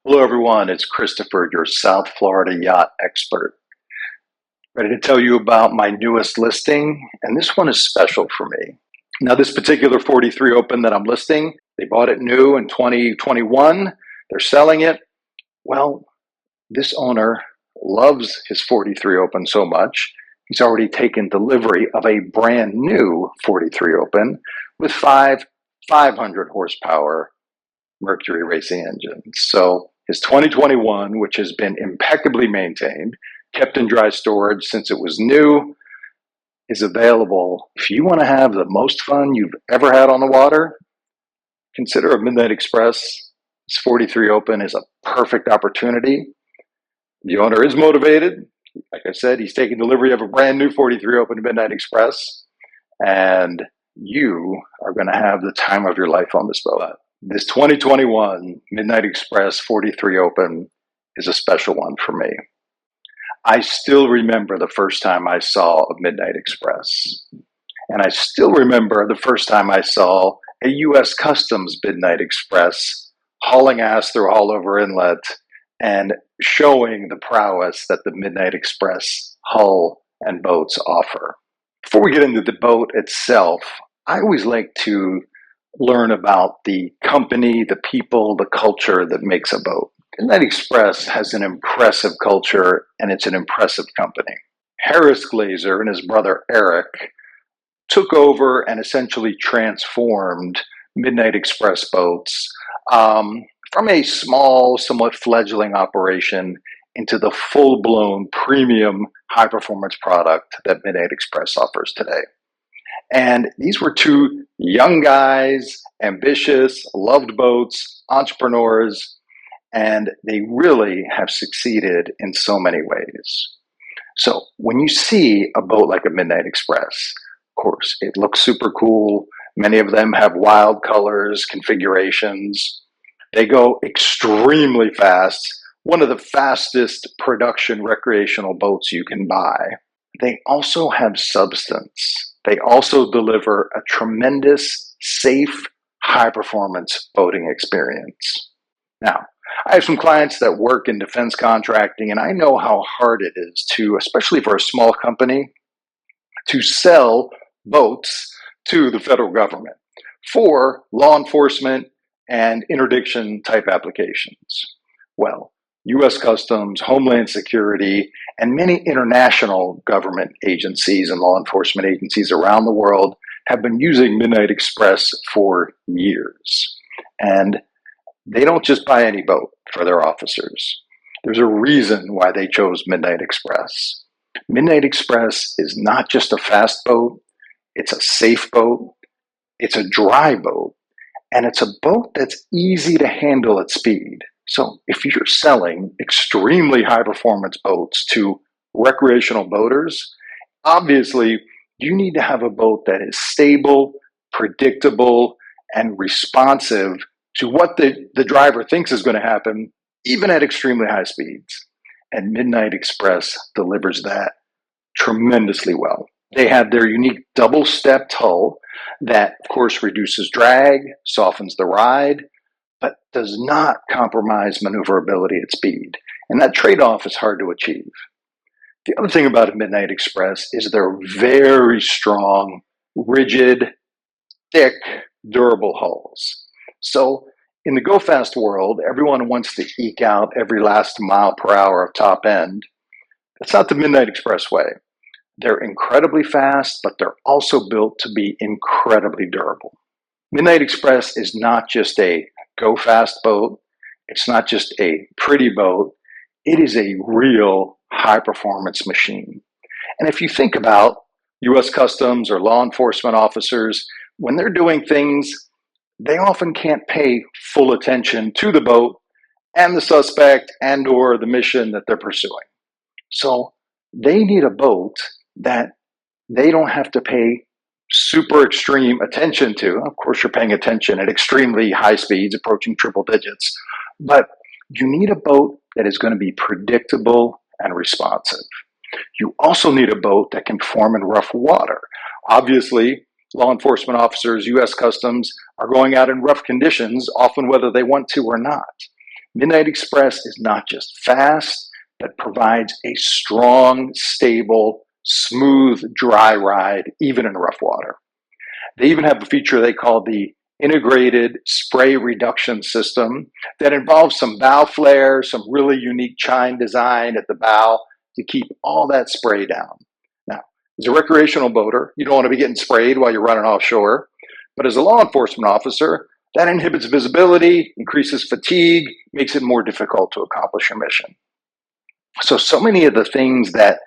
Hello, everyone. It's Christopher, your South Florida yacht expert. Ready to tell you about my newest listing, and this one is special for me. Now, this particular 43 Open that I'm listing, they bought it new in 2021. They're selling it. Well, this owner loves his 43 Open so much, he's already taken delivery of a brand new 43 Open with 500 horsepower Mercury racing engines. So his 2021, which has been impeccably maintained, kept in dry storage since it was new, is available. If you want to have the most fun you've ever had on the water, consider a Midnight Express. This 43 Open is a perfect opportunity. The owner is motivated. Like I said, he's taking delivery of a brand new 43 Open Midnight Express, and you are going to have the time of your life on this boat. This 2021 Midnight Express 43 Open is a special one for me. I still remember the first time I saw a Midnight Express. And I still remember the first time I saw a U.S. Customs Midnight Express hauling ass through Haulover Inlet and showing the prowess that the Midnight Express hull and boats offer. Before we get into the boat itself, I always like to learn about the company, the people, the culture that makes a boat. Midnight Express has an impressive culture, and it's an impressive company. Harris Glazer and his brother Eric took over and essentially transformed Midnight Express boats from a small, somewhat fledgling operation into the full-blown premium high-performance product that Midnight Express offers today. And these were two young guys, ambitious, loved boats, entrepreneurs, and they really have succeeded in so many ways. So when you see a boat like a Midnight Express, of course, it looks super cool. Many of them have wild colors, configurations. They go extremely fast. One of the fastest production recreational boats you can buy. They also have substance. They also deliver a tremendous, safe, high-performance boating experience. Now, I have some clients that work in defense contracting, and I know how hard it is to, especially for a small company, to sell boats to the federal government for law enforcement and interdiction type applications. Well, U.S. Customs, Homeland Security, and many international government agencies and law enforcement agencies around the world have been using Midnight Express for years. And they don't just buy any boat for their officers. There's a reason why they chose Midnight Express. Midnight Express is not just a fast boat, it's a safe boat, it's a dry boat, and it's a boat that's easy to handle at speed. So if you're selling extremely high performance boats to recreational boaters, obviously you need to have a boat that is stable, predictable, and responsive to what the driver thinks is going to happen, even at extremely high speeds. And Midnight Express delivers that tremendously well. They have their unique double-stepped hull that, of course, reduces drag, softens the ride, but does not compromise maneuverability at speed. And that trade-off is hard to achieve. The other thing about a Midnight Express is they're very strong, rigid, thick, durable hulls. So in the go-fast world, everyone wants to eke out every last mile per hour of top end. That's not the Midnight Express way. They're incredibly fast, but they're also built to be incredibly durable. Midnight Express is not just a go-fast boat. It's not just a pretty boat. It is a real high-performance machine. And if you think about U.S. Customs or law enforcement officers, when they're doing things, they often can't pay full attention to the boat and the suspect and or the mission that they're pursuing. So they need a boat that they don't have to pay super extreme attention to. Of course, you're paying attention at extremely high speeds, approaching triple digits, but you need a boat that is going to be predictable and responsive. You also need a boat that can perform in rough water. Obviously, law enforcement officers, U.S. Customs, are going out in rough conditions, often whether they want to or not. Midnight Express is not just fast, but provides a strong, stable, smooth, dry ride, even in rough water. They even have a feature they call the integrated spray reduction system that involves some bow flare, some really unique chine design at the bow to keep all that spray down. Now, as a recreational boater, you don't want to be getting sprayed while you're running offshore, but as a law enforcement officer, that inhibits visibility, increases fatigue, makes it more difficult to accomplish your mission. So many of the things that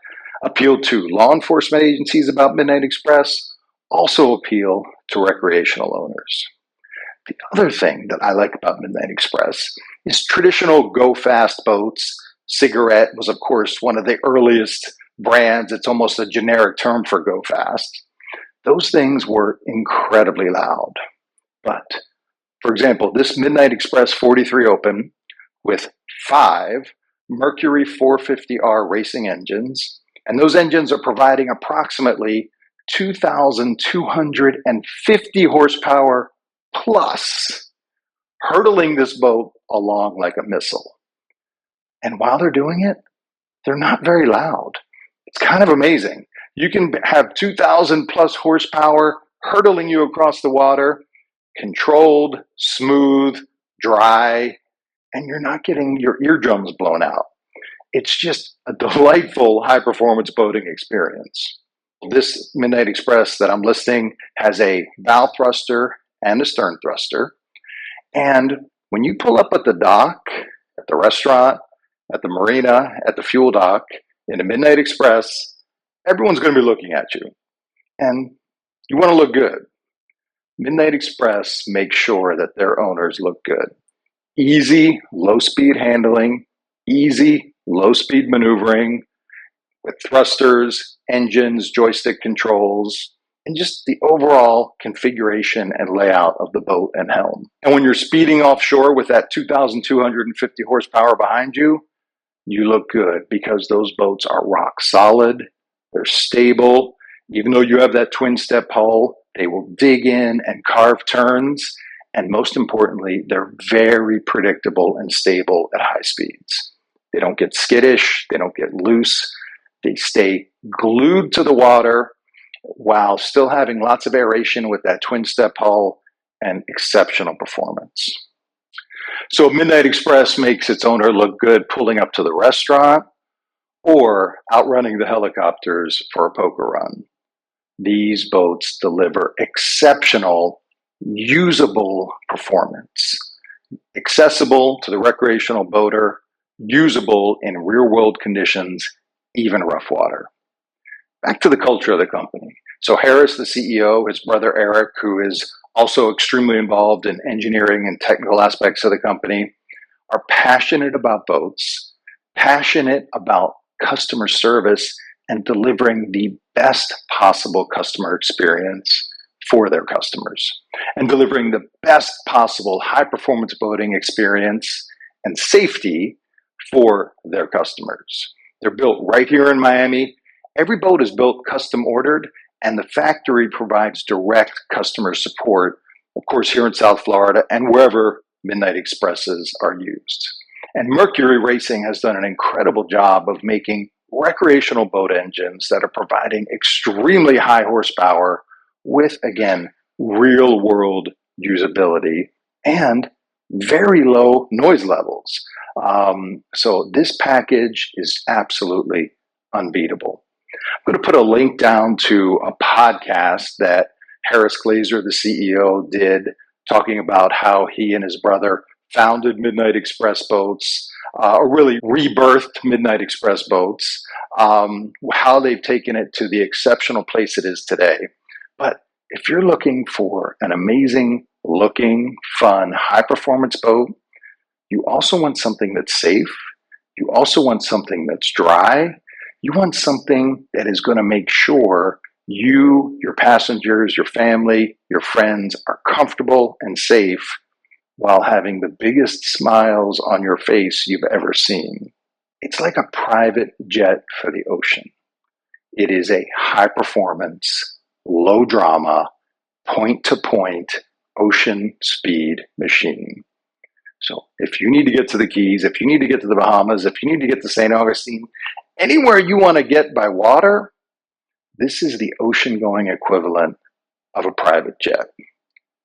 appeal to law enforcement agencies about Midnight Express also appeal to recreational owners. The other thing that I like about Midnight Express is traditional go-fast boats. Cigarette was, of course, one of the earliest brands. It's almost a generic term for go-fast. Those things were incredibly loud. But, for example, this Midnight Express 43 Open with 5 Mercury 450R racing engines, and those engines are providing approximately 2,250 horsepower plus, hurtling this boat along like a missile. And while they're doing it, they're not very loud. It's kind of amazing. You can have 2,000 plus horsepower hurtling you across the water, controlled, smooth, dry, and you're not getting your eardrums blown out. It's just a delightful high-performance boating experience. This Midnight Express that I'm listing has a bow thruster and a stern thruster. And when you pull up at the dock, at the restaurant, at the marina, at the fuel dock, in a Midnight Express, everyone's going to be looking at you. And you want to look good. Midnight Express makes sure that their owners look good. Easy, low-speed handling, easy, low-speed maneuvering, with thrusters, engines, joystick controls, and just the overall configuration and layout of the boat and helm. And when you're speeding offshore with that 2,250 horsepower behind you, you look good because those boats are rock solid, they're stable. Even though you have that twin step hull, they will dig in and carve turns. And most importantly, they're very predictable and stable at high speeds. They don't get skittish, they don't get loose. They stay glued to the water while still having lots of aeration with that twin step hull and exceptional performance. So Midnight Express makes its owner look good pulling up to the restaurant or outrunning the helicopters for a poker run. These boats deliver exceptional, usable performance, accessible to the recreational boater, usable in real-world conditions, even rough water. Back to the culture of the company. So Harris, the CEO, his brother Eric, who is also extremely involved in engineering and technical aspects of the company, are passionate about boats, passionate about customer service, and delivering the best possible customer experience for their customers, and delivering the best possible high-performance boating experience and safety for their customers. They're built right here in Miami. Every boat is built custom ordered, and the factory provides direct customer support, of course, here in South Florida and wherever Midnight Expresses are used. And Mercury Racing has done an incredible job of making recreational boat engines that are providing extremely high horsepower with, again, real-world usability and very low noise levels. So this package is absolutely unbeatable. I'm going to put a link down to a podcast that Harris Glazer, the CEO, did talking about how he and his brother founded Midnight Express Boats, or really rebirthed Midnight Express Boats, how they've taken it to the exceptional place it is today. But if you're looking for an amazing looking, fun, high-performance boat, you also want something that's safe. You also want something that's dry. You want something that is going to make sure you, your passengers, your family, your friends are comfortable and safe while having the biggest smiles on your face you've ever seen. It's like a private jet for the ocean. It is a high-performance, low-drama, point-to-point ocean speed machine. So if you need to get to the Keys, if you need to get to the Bahamas, if you need to get to St. Augustine, anywhere you want to get by water, this is the ocean-going equivalent of a private jet.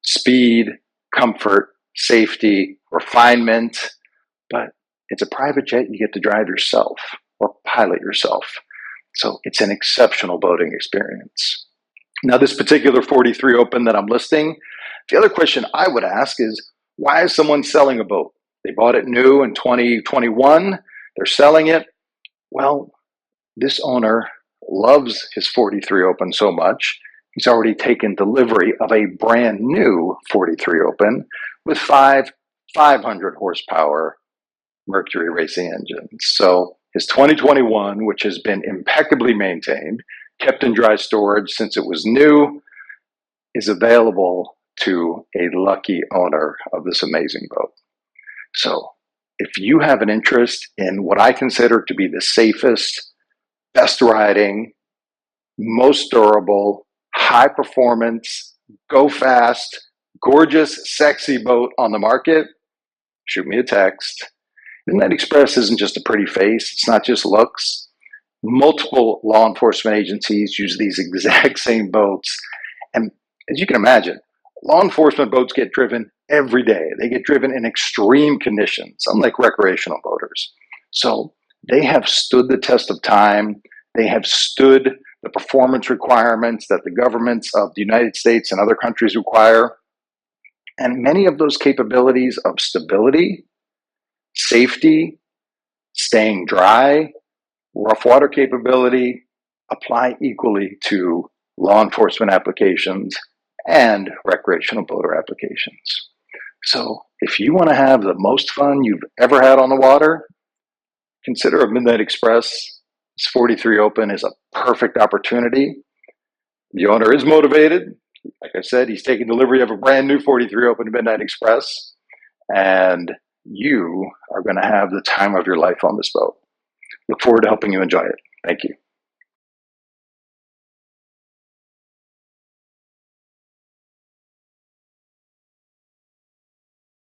Speed, comfort, safety, refinement, but it's a private jet you get to drive yourself or pilot yourself. So it's an exceptional boating experience. Now, this particular 43 Open that I'm listing, the other question I would ask is, why is someone selling a boat? They bought it new in 2021, they're selling it. Well, this owner loves his 43 Open so much, he's already taken delivery of a brand new 43 Open with 500 horsepower Mercury racing engines. So his 2021, which has been impeccably maintained, kept in dry storage since it was new, is available to a lucky owner of this amazing boat. So if you have an interest in what I consider to be the safest, best riding, most durable, high performance, go fast, gorgeous, sexy boat on the market, shoot me a text. Midnight Express isn't just a pretty face. It's not just looks. Multiple law enforcement agencies use these exact same boats. And as you can imagine, law enforcement boats get driven every day. They get driven in extreme conditions, unlike recreational boaters. So they have stood the test of time. They have stood the performance requirements that the governments of the United States and other countries require. And many of those capabilities of stability, safety, staying dry, rough water capability apply equally to law enforcement applications and recreational boater applications. So if you want to have the most fun you've ever had on the water, consider a Midnight Express. This 43 Open is a perfect opportunity. The owner is motivated. Like I said, he's taking delivery of a brand new 43 Open Midnight Express, and you are going to have the time of your life on this boat. Look forward to helping you enjoy it. Thank you.